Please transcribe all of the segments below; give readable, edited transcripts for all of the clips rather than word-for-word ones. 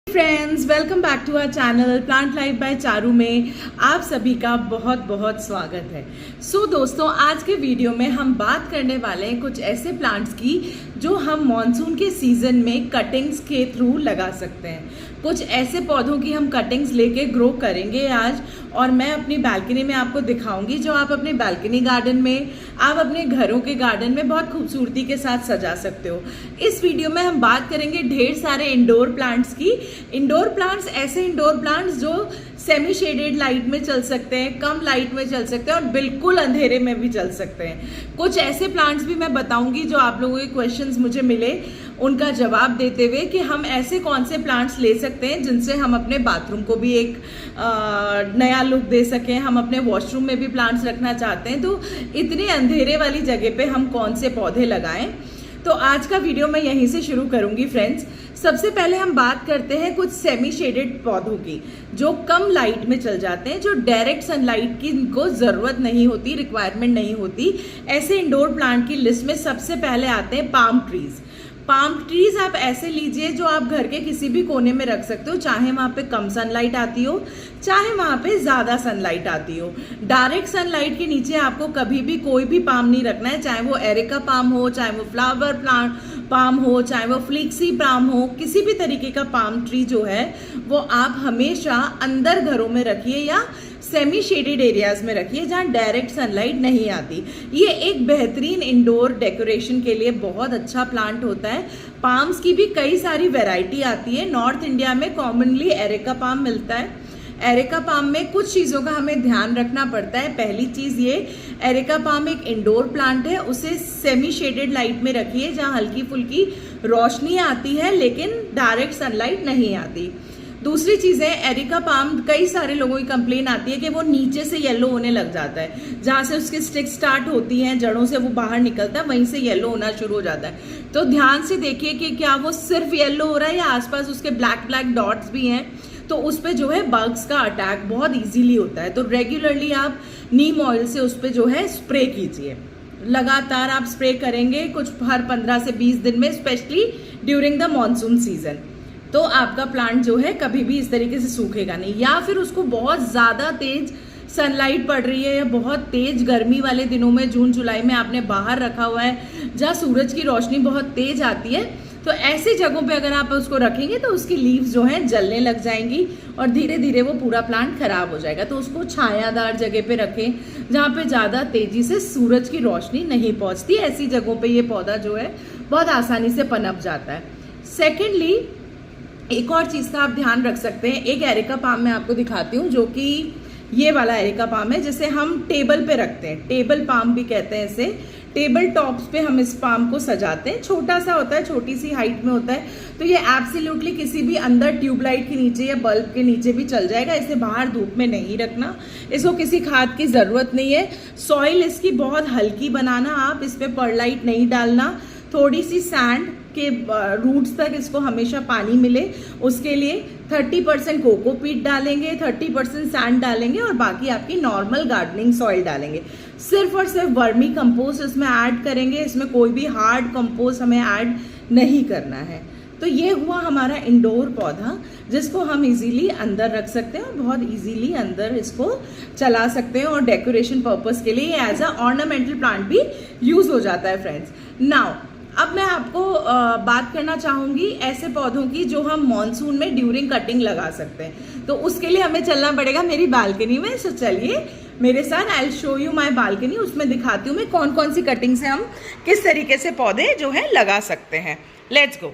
Friends, welcome back to our channel plant life by Charu में आप सभी का बहुत बहुत स्वागत है। दोस्तों, आज के वीडियो में हम बात करने वाले हैं कुछ ऐसे प्लांट्स की जो हम मॉनसून के सीजन में कटिंग्स के थ्रू लगा सकते हैं। कुछ ऐसे पौधों की हम कटिंग्स लेके ग्रो करेंगे आज, और मैं अपनी बालकनी में आपको दिखाऊंगी जो आप अपने बालकनी गार्डन में, आप अपने घरों के गार्डन में बहुत खूबसूरती के साथ सजा सकते हो। इस वीडियो में हम बात करेंगे ढेर सारे इंडोर प्लांट्स की। इंडोर प्लांट्स, ऐसे इंडोर प्लांट्स जो सेमी शेडेड लाइट में चल सकते हैं, कम लाइट में चल सकते हैं और बिल्कुल अंधेरे में भी चल सकते हैं। कुछ ऐसे प्लांट्स भी मैं बताऊंगी जो आप लोगों के क्वेश्चंस मुझे मिले उनका जवाब देते हुए कि हम ऐसे कौन से प्लांट्स ले सकते हैं जिनसे हम अपने बाथरूम को भी एक नया लुक दे सकें। हम अपने वॉशरूम में भी प्लांट्स रखना चाहते हैं, तो इतने अंधेरे वाली जगह पे हम कौन से पौधे लगाएं। तो आज का वीडियो मैं यहीं से शुरू करूंगी फ्रेंड्स। सबसे पहले हम बात करते हैं कुछ सेमी शेडेड पौधों की जो कम लाइट में चल जाते हैं, जो डायरेक्ट सनलाइट की इनको जरूरत नहीं होती, रिक्वायरमेंट नहीं होती। ऐसे इंडोर प्लांट की लिस्ट में सबसे पहले आते हैं पाम ट्रीज। पाम ट्रीज आप ऐसे लीजिए जो आप घर के किसी भी कोने में रख सकते हो, चाहे वहां पे कम सनलाइट आती हो, चाहे वहां पे ज्यादा सनलाइट आती हो। डायरेक्ट सनलाइट के नीचे आपको कभी भी कोई भी पाम नहीं रखना है, चाहे वो एरिका पाम हो, चाहे वो फ्लावर प्लांट पाम हो, चाहे वो फ्लिक्सी पाम हो। किसी भी तरीके का पाम ट्री जो है वो आप हमेशा अंदर घरों में रखिए या सेमी शेडेड एरियाज में रखिए जहाँ डायरेक्ट सनलाइट नहीं आती। ये एक बेहतरीन इंडोर डेकोरेशन के लिए बहुत अच्छा प्लांट होता है। पाम्स की भी कई सारी वैरायटी आती है। नॉर्थ इंडिया में कॉमनली एरिका पाम मिलता है। एरिका पाम में कुछ चीज़ों का हमें ध्यान रखना पड़ता है। पहली चीज़ ये, एरिका पाम एक इंडोर प्लांट है, उसे सेमी शेडेड लाइट में रखिए जहाँ हल्की फुल्की रोशनी आती है लेकिन डायरेक्ट सनलाइट नहीं आती। दूसरी चीज़ है, एरिका पाम कई सारे लोगों की कंप्लेन आती है कि वो नीचे से येलो होने लग जाता है, जहाँ से उसकी स्टिक स्टार्ट होती हैं, जड़ों से वो बाहर निकलता है, वहीं से येलो होना शुरू हो जाता है। तो ध्यान से देखिए कि क्या वो सिर्फ येलो हो रहा है या आसपास उसके ब्लैक ब्लैक डॉट्स भी हैं, तो उस पर जो है बग्स का अटैक बहुत ईजीली होता है। तो रेगुलरली आप नीम ऑयल से उस पर जो है स्प्रे कीजिए। लगातार आप स्प्रे करेंगे कुछ हर 15 से 20 दिन में, specially during the monsoon season, तो आपका प्लांट जो है कभी भी इस तरीके से सूखेगा नहीं। या फिर उसको बहुत ज़्यादा तेज सनलाइट पड़ रही है या बहुत तेज गर्मी वाले दिनों में, जून जुलाई में आपने बाहर रखा हुआ है जहाँ सूरज की रोशनी बहुत तेज आती है, तो ऐसी जगहों पे अगर आप उसको रखेंगे तो उसकी लीव्स जो हैं जलने लग जाएंगी और धीरे धीरे वो पूरा प्लांट खराब हो जाएगा। तो उसको छायादार जगह पे रखें जहाँ पे ज़्यादा तेजी से सूरज की रोशनी नहीं पहुँचती। ऐसी जगहों पे ये पौधा जो है बहुत आसानी से पनप जाता है। सेकेंडली, एक और चीज़ का आप ध्यान रख सकते हैं। एक एरिका पाम मैं आपको दिखाती हूँ जो कि ये वाला एरिका पाम है, जिसे हम टेबल पे रखते हैं, टेबल पाम भी कहते हैं इसे। टेबल टॉप्स पे हम इस पाम को सजाते हैं। छोटा सा होता है, छोटी सी हाइट में होता है, तो ये एब्सोल्युटली किसी भी अंदर ट्यूबलाइट के नीचे या बल्ब के नीचे भी चल जाएगा। इसे बाहर धूप में नहीं रखना, इसको किसी खाद की ज़रूरत नहीं है। सॉइल इसकी बहुत हल्की बनाना, आप इस पर परलाइट नहीं डालना। थोड़ी सी सैंड के रूट्स तक इसको हमेशा पानी मिले, उसके लिए 30% कोकोपीट डालेंगे, 30% सैंड डालेंगे और बाकी आपकी नॉर्मल गार्डनिंग सॉइल डालेंगे। सिर्फ और सिर्फ वर्मी कंपोस्ट इसमें ऐड करेंगे, इसमें कोई भी हार्ड कंपोस्ट हमें ऐड नहीं करना है। तो ये हुआ हमारा इंडोर पौधा जिसको हम इजीली अंदर रख सकते हैं और बहुत इजीली अंदर इसको चला सकते हैं, और डेकोरेशन पर्पस के लिए एज अ ऑर्नामेंटल प्लांट भी यूज हो जाता है फ्रेंड्स। नाउ अब मैं आपको बात करना चाहूंगी ऐसे पौधों की जो हम मॉनसून में ड्यूरिंग कटिंग लगा सकते हैं। तो उसके लिए हमें चलना पड़ेगा मेरी बालकनी में। सो चलिए मेरे साथ, I will show you my balcony. उसमें दिखाती हूँ मैं कौन कौन सी कटिंग से हम किस तरीके से पौधे जो है लगा सकते हैं। Let's go.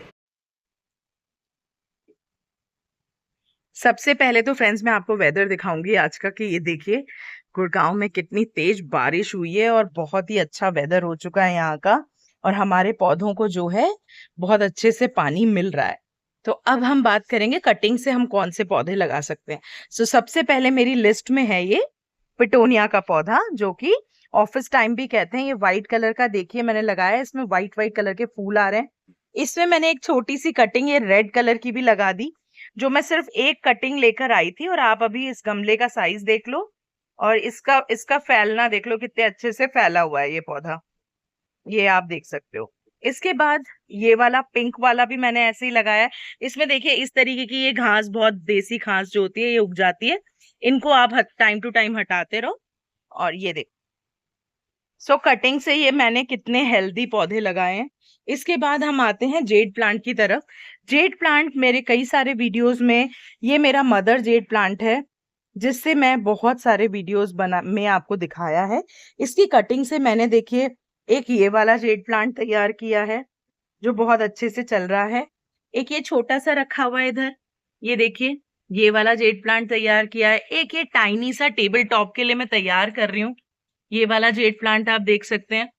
सबसे पहले तो फ्रेंड्स मैं आपको वेदर दिखाऊंगी आज का, कि ये देखिए गुड़गांव में कितनी तेज बारिश हुई है और बहुत ही अच्छा वेदर हो चुका है यहाँ का, और हमारे पौधों को जो है बहुत अच्छे से पानी मिल रहा है। तो अब हम बात करेंगे कटिंग से हम कौन से पौधे लगा सकते हैं। सबसे पहले मेरी लिस्ट में है ये पिटोनिया का पौधा, जो कि ऑफिस टाइम भी कहते हैं। ये व्हाइट कलर का देखिए मैंने लगाया है, इसमें व्हाइट व्हाइट कलर के फूल आ रहे हैं। इसमें मैंने एक छोटी सी कटिंग ये रेड कलर की भी लगा दी, जो मैं सिर्फ एक कटिंग लेकर आई थी। और आप अभी इस गमले का साइज देख लो और इसका फैलना देख लो, कितने अच्छे से फैला हुआ है ये पौधा, ये आप देख सकते हो। इसके बाद ये वाला पिंक वाला भी मैंने ऐसे ही लगाया है। इसमें देखिए इस तरीके की ये घास, बहुत देसी घास जो होती है ये उग जाती है, इनको आप टाइम टू टाइम हटाते रहो। और ये देखो, सो कटिंग से ये मैंने कितने हेल्दी पौधे लगाए हैं। इसके बाद हम आते हैं जेड प्लांट की तरफ। जेड प्लांट मेरे कई सारे वीडियोस में, ये मेरा मदर जेड प्लांट है जिससे मैं बहुत सारे वीडियोस में आपको दिखाया है। इसकी कटिंग से मैंने देखिए एक ये वाला जेड प्लांट तैयार किया है जो बहुत अच्छे से चल रहा है। एक ये छोटा सा रखा हुआ है इधर, ये देखिए ये वाला जेड प्लांट तैयार किया है। एक ये टाइनी सा टेबल टॉप के लिए मैं तैयार कर रही हूँ, ये वाला जेड प्लांट आप देख सकते हैं।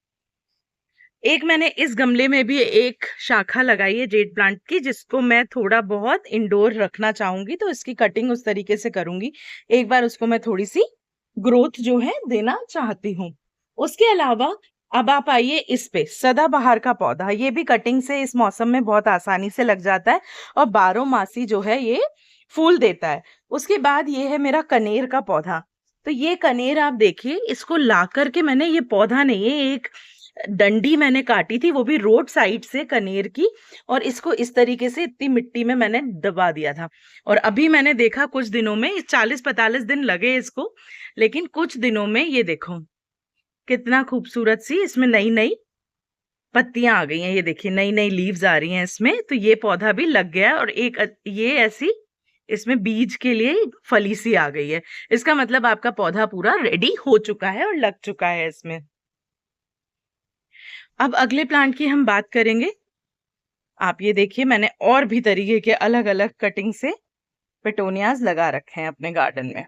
एक मैंने इस गमले में भी एक शाखा लगाई है जेड प्लांट की, जिसको मैं थोड़ा बहुत इंडोर रखना चाहूंगी, तो इसकी कटिंग उस तरीके से करूंगी। एक बार उसको मैं थोड़ी सी ग्रोथ जो है देना चाहती हूँ। उसके अलावा अब आप आइए इस पे, सदाबहार का पौधा। ये भी कटिंग से इस मौसम में बहुत आसानी से लग जाता है और 12 मासी जो है ये फूल देता है। उसके बाद ये है मेरा कनेर का पौधा। तो ये कनेर आप देखिए, इसको ला करके मैंने, ये पौधा नहीं है, एक डंडी मैंने काटी थी, वो भी रोड साइड से कनेर की, और इसको इस तरीके से इतनी मिट्टी में मैंने दबा दिया था। और अभी मैंने देखा कुछ दिनों में, 40-45 दिन लगे इसको, लेकिन कुछ दिनों में ये देखो कितना खूबसूरत सी इसमें नई नई पत्तियां आ गई हैं। ये देखिए नई नई लीव्स आ रही हैं इसमें। तो ये पौधा भी लग गया है और एक ये ऐसी इसमें बीज के लिए फली सी आ गई है। इसका मतलब आपका पौधा पूरा रेडी हो चुका है और लग चुका है इसमें। अब अगले प्लांट की हम बात करेंगे। आप ये देखिए मैंने और भी तरीके के अलग अलग कटिंग से पेटोनियाज लगा रखे हैं अपने गार्डन में।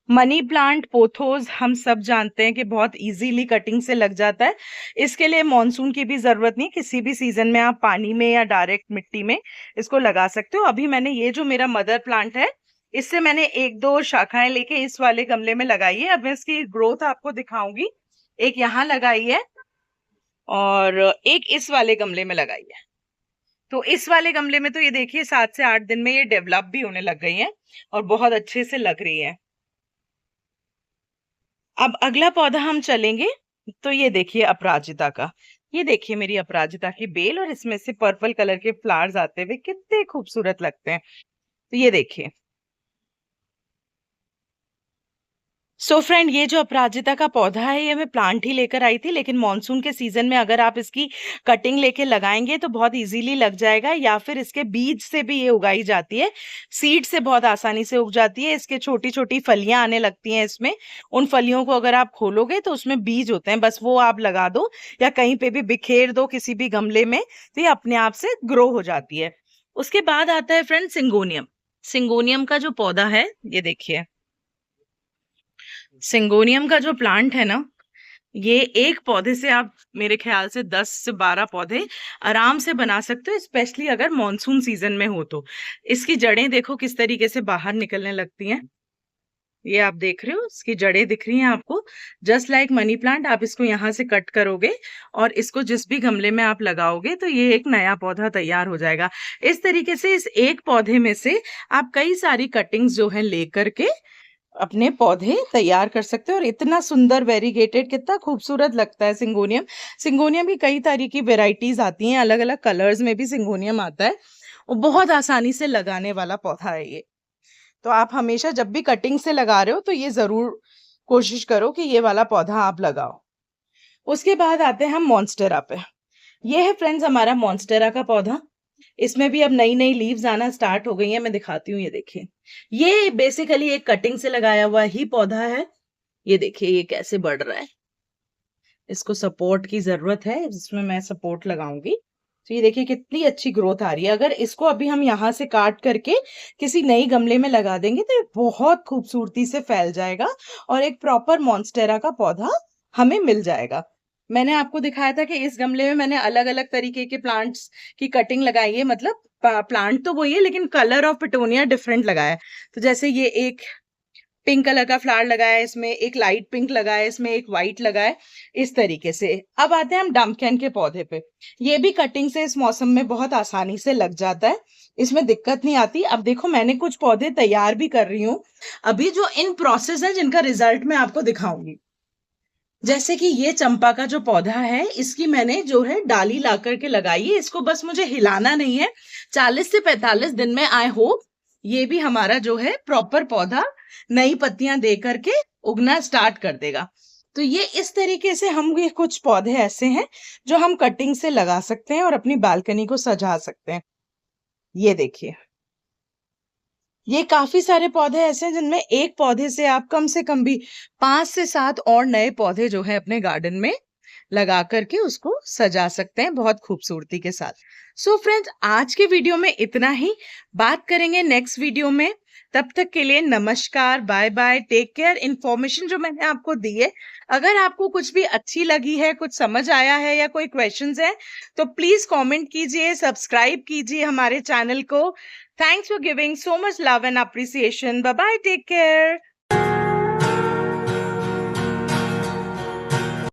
मनी प्लांट, पोथोस, हम सब जानते हैं कि बहुत इजीली कटिंग से लग जाता है। इसके लिए मॉनसून की भी जरूरत नहीं, किसी भी सीजन में आप पानी में या डायरेक्ट मिट्टी में इसको लगा सकते हो। अभी मैंने ये जो मेरा मदर प्लांट है, इससे मैंने 1-2 शाखाएं लेके इस वाले गमले में लगाई है। अब मैं इसकी ग्रोथ आपको दिखाऊंगी। एक यहाँ लगाई है और एक इस वाले गमले में लगाई है। तो इस वाले गमले में तो ये देखिए 7 से 8 दिन में ये डेवलप भी होने लग गई है और बहुत अच्छे से लग रही है। अब अगला पौधा हम चलेंगे, तो ये देखिए अपराजिता का। ये देखिए मेरी अपराजिता की बेल, और इसमें से पर्पल कलर के फ्लावर्स आते हुए कितने खूबसूरत लगते हैं। तो ये देखिए। सो फ्रेंड, ये जो अपराजिता का पौधा है ये मैं प्लांट ही लेकर आई थी, लेकिन मॉनसून के सीजन में अगर आप इसकी कटिंग लेके लगाएंगे तो बहुत इजीली लग जाएगा, या फिर इसके बीज से भी ये उगाई जाती है। सीड से बहुत आसानी से उग जाती है। इसके छोटी छोटी फलियां आने लगती हैं इसमें। उन फलियों को अगर आप खोलोगे तो उसमें बीज होते हैं, बस वो आप लगा दो या कहीं पे भी बिखेर दो किसी भी गमले में, तो ये अपने आप से ग्रो हो जाती है। उसके बाद आता है फ्रेंड सिंगोनियम। सिंगोनियम का जो पौधा है ये देखिए, सिंगोनियम का जो प्लांट है ना, ये एक पौधे से आप मेरे ख्याल से 10 से 12 पौधे आराम से बना सकते हो, स्पेशली अगर मॉनसून सीजन में हो तो। इसकी जड़ें देखो किस तरीके से बाहर निकलने लगती हैं। ये आप देख रहे हो, इसकी जड़ें दिख रही हैं आपको। जस्ट लाइक मनी प्लांट, आप इसको यहाँ से कट करोगे और इसको जिस भी गमले में आप लगाओगे तो ये एक नया पौधा तैयार हो जाएगा। इस तरीके से इस एक पौधे में से आप कई सारी कटिंग्स जो है लेकर के अपने पौधे तैयार कर सकते हो। और इतना सुंदर वेरीगेटेड, कितना खूबसूरत लगता है सिंगोनियम। सिंगोनियम की कई तरह की वेराइटीज आती हैं, अलग अलग कलर्स में भी सिंगोनियम आता है, और बहुत आसानी से लगाने वाला पौधा है ये। तो आप हमेशा जब भी कटिंग से लगा रहे हो तो ये जरूर कोशिश करो कि ये वाला पौधा आप लगाओ। उसके बाद आते हैं हम मॉन्स्टेरा पे। ये है फ्रेंड्स हमारा मॉन्स्टेरा का पौधा। इसमें भी अब नई नई लीव्स आना स्टार्ट हो गई हैं, मैं दिखाती हूँ। ये देखिए, ये बेसिकली एक कटिंग से लगाया हुआ ही पौधा है। ये देखिए ये कैसे बढ़ रहा है। इसको सपोर्ट की जरूरत है, जिसमें मैं सपोर्ट लगाऊंगी। तो ये देखिए कितनी अच्छी ग्रोथ आ रही है। अगर इसको अभी हम यहाँ से काट करके किसी नई गमले में लगा देंगे तो ये बहुत खूबसूरती से फैल जाएगा और एक प्रॉपर मॉन्स्टेरा का पौधा हमें मिल जाएगा। मैंने आपको दिखाया था कि इस गमले में मैंने अलग अलग तरीके के प्लांट्स की कटिंग लगाई है, मतलब प्लांट तो वही है लेकिन कलर ऑफ पिटोनिया डिफरेंट लगाया है। तो जैसे ये एक पिंक कलर का फ्लावर लगाया है, इसमें एक लाइट पिंक लगाया है, इसमें एक व्हाइट लगाया है, इस तरीके से। अब आते हैं हम डम्पकिन के पौधे पे। ये भी कटिंग से इस मौसम में बहुत आसानी से लग जाता है, इसमें दिक्कत नहीं आती। अब देखो मैंने कुछ पौधे तैयार भी कर रही हूँ अभी, जो इन प्रोसेस है, जिनका रिजल्ट मैं आपको दिखाऊंगी। जैसे कि ये चंपा का जो पौधा है, इसकी मैंने जो है डाली ला करके लगाई है। इसको बस मुझे हिलाना नहीं है। 40 से 45 दिन में आई होप ये भी हमारा जो है प्रॉपर पौधा नई पत्तियां दे करके उगना स्टार्ट कर देगा। तो ये इस तरीके से हम ये कुछ पौधे ऐसे हैं जो हम कटिंग से लगा सकते हैं और अपनी बालकनी को सजा सकते हैं। ये देखिए, ये काफी सारे पौधे ऐसे हैं जिनमें एक पौधे से कम भी 5 से 7 और नए पौधे जो है अपने गार्डन में लगा करके उसको सजा सकते हैं बहुत खूबसूरती के साथ। सो फ्रेंड्स, आज के वीडियो में इतना ही। बात करेंगे नेक्स्ट वीडियो में। तब तक के लिए नमस्कार, bye bye, take care. Information जो मैंने आपको दी है, अगर आपको कुछ भी अच्छी लगी है, कुछ समझ आया है या कोई क्वेश्चंस है, तो प्लीज कमेंट कीजिए, सब्सक्राइब कीजिए हमारे चैनल को। Thanks for giving so much love and appreciation. Bye bye. Take care.